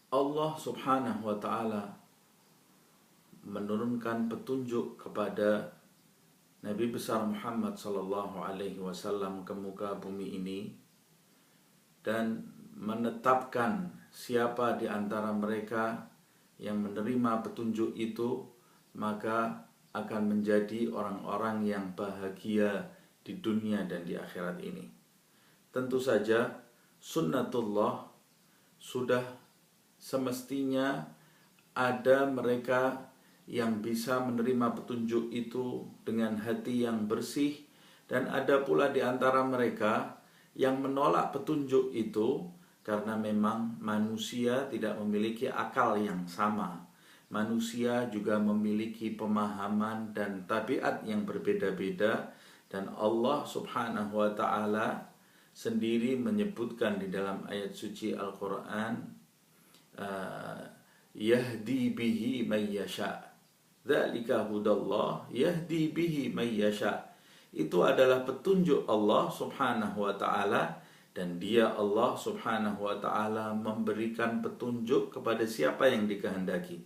Allah Subhanahu wa taala menurunkan petunjuk kepada Nabi besar Muhammad sallallahu alaihi wasallam ke muka bumi ini dan menetapkan siapa di antara mereka yang menerima petunjuk itu, maka akan menjadi orang-orang yang bahagia di dunia dan di akhirat ini. Tentu saja sunnatullah sudah semestinya ada mereka yang bisa menerima petunjuk itu dengan hati yang bersih, dan ada pula di antara mereka yang menolak petunjuk itu karena memang manusia tidak memiliki akal yang sama. Manusia juga memiliki pemahaman dan tabiat yang berbeda-beda, dan Allah Subhanahu wa taala sendiri menyebutkan di dalam ayat suci Al-Quran, yahdi bihi may yasha, dzalika hudallah yahdi bihi may yasha. Itu adalah petunjuk Allah Subhanahu wa taala, dan dia Allah Subhanahu wa taala memberikan petunjuk kepada siapa yang dikehendaki.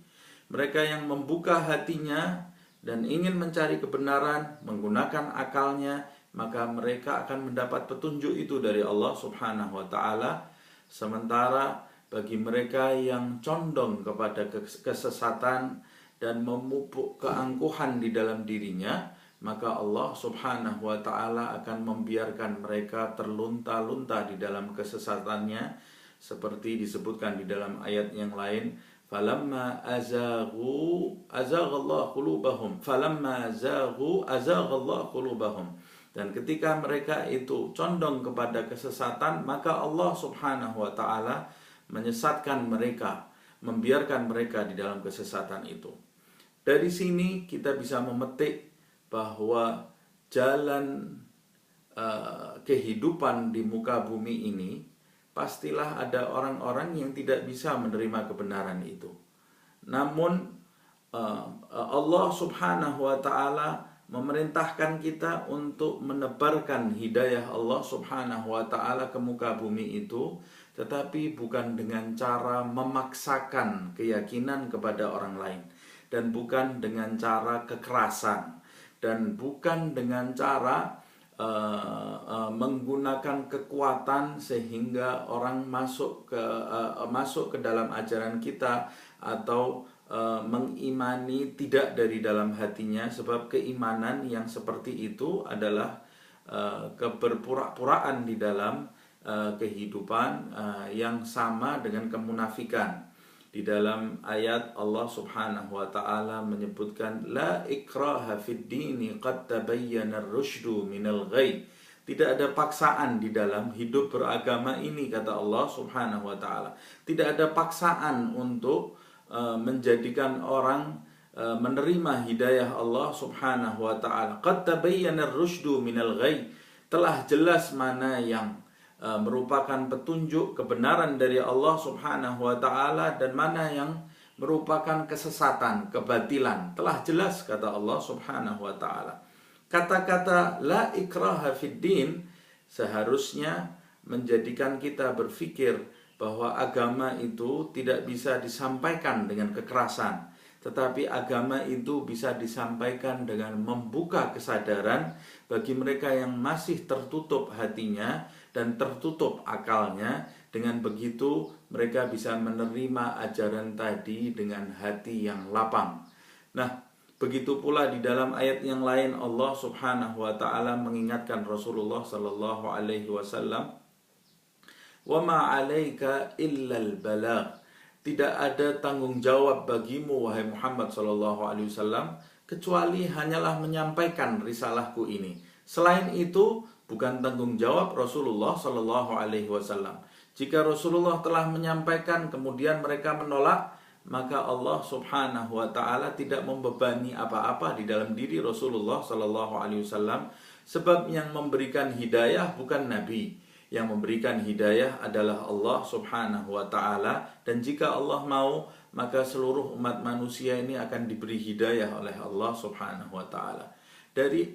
Mereka yang membuka hatinya dan ingin mencari kebenaran menggunakan akalnya, maka mereka akan mendapat petunjuk itu dari Allah Subhanahu wa taala. Sementara bagi mereka yang condong kepada kesesatan dan memupuk keangkuhan di dalam dirinya, maka Allah Subhanahu wa taala akan membiarkan mereka terlunta-lunta di dalam kesesatannya, seperti disebutkan di dalam ayat yang lain, falamma azaghu azaghallahu qulubahum falamma azaghu azaghallahu qulubahum. Dan ketika mereka itu condong kepada kesesatan, maka Allah Subhanahu wa taala menyesatkan mereka, membiarkan mereka di dalam kesesatan itu. Dari sini kita bisa memetik bahwa jalan kehidupan di muka bumi ini pastilah ada orang-orang yang tidak bisa menerima kebenaran itu. Namun Allah Subhanahu wa taala memerintahkan kita untuk menebarkan hidayah Allah Subhanahu wa taala ke muka bumi itu, tetapi bukan dengan cara memaksakan keyakinan kepada orang lain, dan bukan dengan cara kekerasan, dan bukan dengan cara menggunakan kekuatan sehingga orang masuk ke dalam ajaran kita, atau mengimani tidak dari dalam hatinya, sebab keimanan yang seperti itu adalah keberpura-puraan di dalam kehidupan yang sama dengan kemunafikan. Di dalam ayat Allah Subhanahu wa taala menyebutkan la ikraha fid dini qad tabayyana ar-rusydu minal ghayy. Tidak ada paksaan di dalam hidup beragama ini, kata Allah Subhanahu wa taala. Tidak ada paksaan untuk menjadikan orang menerima hidayah Allah Subhanahu wa taala. Qad tabayyana ar-rusydu minal ghayy. Telah jelas mana yang merupakan petunjuk kebenaran dari Allah Subhanahu wa taala dan mana yang merupakan kesesatan, kebatilan. Telah jelas, kata Allah Subhanahu wa taala. Kata-kata la ikraha fid din seharusnya menjadikan kita berpikir bahwa agama itu tidak bisa disampaikan dengan kekerasan, tetapi agama itu bisa disampaikan dengan membuka kesadaran bagi mereka yang masih tertutup hatinya dan tertutup akalnya. Dengan begitu mereka bisa menerima ajaran tadi dengan hati yang lapang. Nah, begitu pula di dalam ayat yang lain Allah Subhanahu wa taala mengingatkan Rasulullah sallallahu alaihi wasallam, "Wa ma 'alaika illal balagh." Tidak ada tanggung jawab bagimu wahai Muhammad sallallahu alaihi wasallam kecuali hanyalah menyampaikan risalahku ini. Selain itu bukan tanggung jawab Rasulullah sallallahu alaihi wasallam. Jika Rasulullah telah menyampaikan kemudian mereka menolak, maka Allah Subhanahu wa taala tidak membebani apa-apa di dalam diri Rasulullah sallallahu alaihi wasallam, sebab yang memberikan hidayah bukan nabi. Yang memberikan hidayah adalah Allah Subhanahu wa taala, dan jika Allah mau, maka seluruh umat manusia ini akan diberi hidayah oleh Allah Subhanahu wa taala. Dari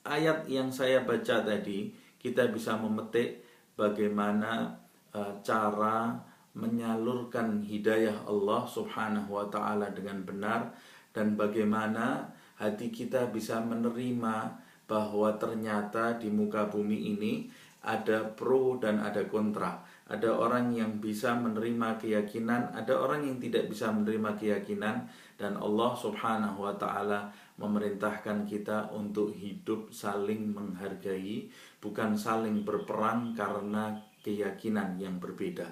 ayat yang saya baca tadi, kita bisa memetik bagaimana cara menyalurkan hidayah Allah Subhanahu wa ta'ala dengan benar, dan bagaimana hati kita bisa menerima bahwa ternyata di muka bumi ini ada pro dan ada kontra. Ada orang yang bisa menerima keyakinan, ada orang yang tidak bisa menerima keyakinan, dan Allah Subhanahu wa ta'ala memerintahkan kita untuk hidup saling menghargai, bukan saling berperang karena keyakinan yang berbeda.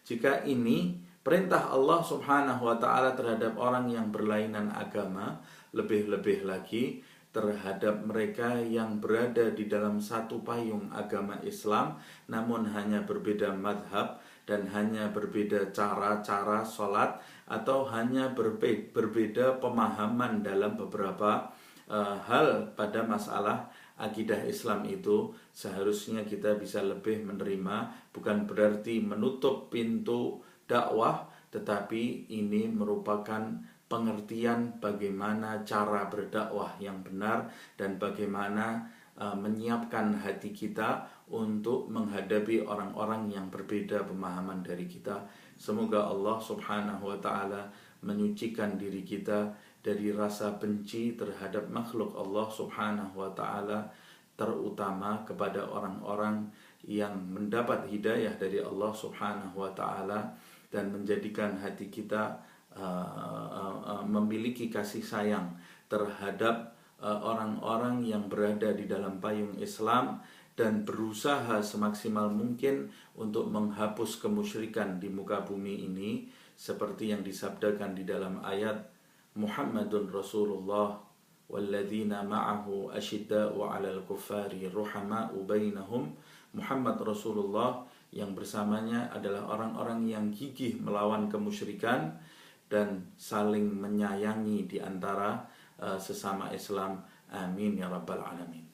Jika ini perintah Allah Subhanahu wa ta'ala terhadap orang yang berlainan agama, lebih-lebih lagi terhadap mereka yang berada di dalam satu payung agama Islam, namun hanya berbeda madhab dan hanya berbeda cara-cara sholat, atau hanya berbeda pemahaman dalam beberapa hal pada masalah akidah Islam itu. Seharusnya kita bisa lebih menerima, bukan berarti menutup pintu dakwah, tetapi ini merupakan pengertian bagaimana cara berdakwah yang benar dan bagaimana menyiapkan hati kita untuk menghadapi orang-orang yang berbeda pemahaman dari kita. Semoga Allah Subhanahu wa ta'ala menyucikan diri kita dari rasa benci terhadap makhluk Allah Subhanahu wa ta'ala, terutama kepada orang-orang yang mendapat hidayah dari Allah Subhanahu wa ta'ala, dan menjadikan hati kita memiliki kasih sayang terhadap orang-orang yang berada di dalam payung Islam, dan berusaha semaksimal mungkin untuk menghapus kemusyrikan di muka bumi ini, seperti yang disabdakan di dalam ayat Muhammadun Rasulullah walladzina ma'ahu asyidda'u 'alal kuffari ruhama'u bainahum. Muhammad Rasulullah yang bersamanya adalah orang-orang yang gigih melawan kemusyrikan dan saling menyayangi di antara sesama Islam. Amin ya rabbal alamin.